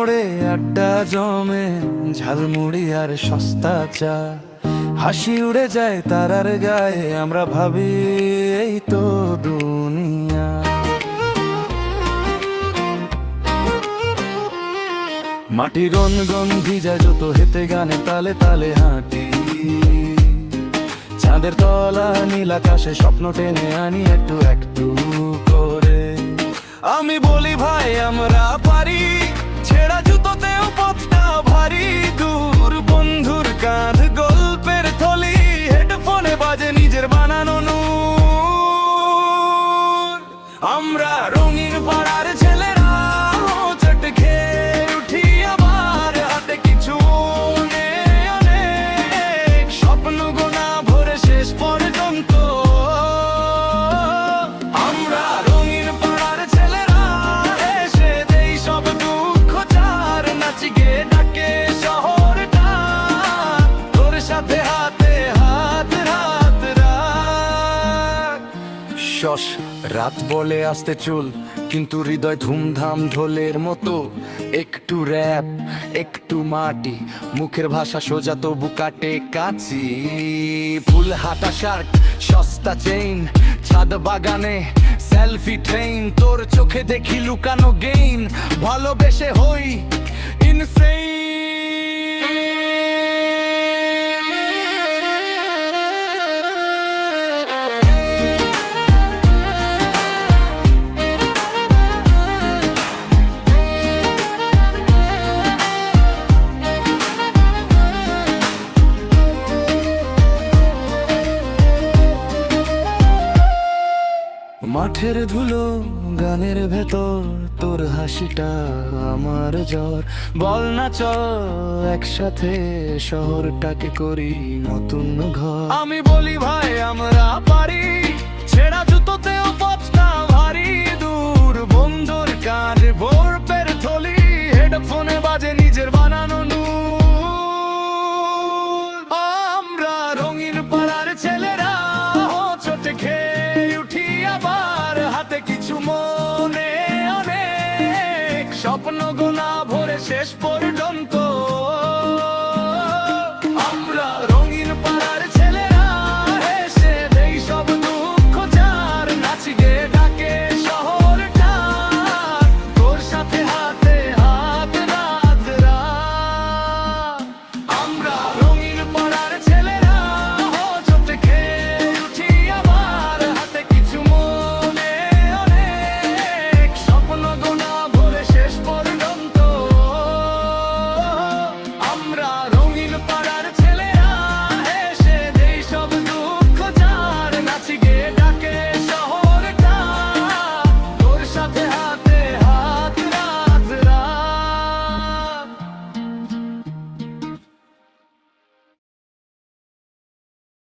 মোড়ে আড্ডা জমে, ঝালমুড়ি আর সস্তা চা, হাসি উড়ে যায় তারার গায়ে, আমরা ভাবি এই তো দুনিয়া। মাটির গন্ধি যায় যত, হেতে গানে তালে তালে হাঁটি, চাঁদের তলা নীল আকাশে স্বপ্ন টেনে আনি একটু একটু করে। আমি বলি ভাই আমরা পারি, ছেঁড়া জুতোতেও পথটা ভারী, দূর বন্ধুর কাঁধ গল্পের থলি, হেডফোনে বাজে নিজের বানানো নূর। আমরা রঙিন পাড়ার ছেলেরা, চট খেয়ে উঠি আবার, হাতে কিছু অনেক স্বপ্ন গোনা ভরে শেষ পর্যন্ত। আমরা রঙিন পাড়ার ছেলেরা, এসে দেই সব দুঃখ চার, নাচি গে ডাকে শহরটা, তোর সাথে হাতে হাত রাত রাত। শশ রাত বলে আসতে চুল, কিন্তু হৃদয় ধুমধাম ঢোলের মতো, একটু র‍্যাপ একটু মাটি, মুখের ভাষা সোজা তবু কাটে কাচি, ফুল হাতা শার্ট সস্তা চেইন, ছাদ বাগানে সেলফি ট্রেন, তোর চোখে দেখি লুকানো গেইন, ভালোবেসে হই ইনসেইন। মাঠের ধুলো গানের ভেতর, তোর হাসিটা আমার জ্বর, বল না চল একসাথে শহরটাকে করি নতুন ঘর। আমি বলি ভাই আমরা পারি, ছেঁড়া জুতোতেও পথটা ভারী, দূর বন্ধুর কাঁধে বরফের থলি, হেডফোনে বাজে নিজের বানানো নূর। আমরা রঙিন পাড়ার ছেলেরা, চটে খেয়ে উঠি আবার, হাতে কিছু মনে অনেক স্বপ্ন গোনা ভরে শেষ পরে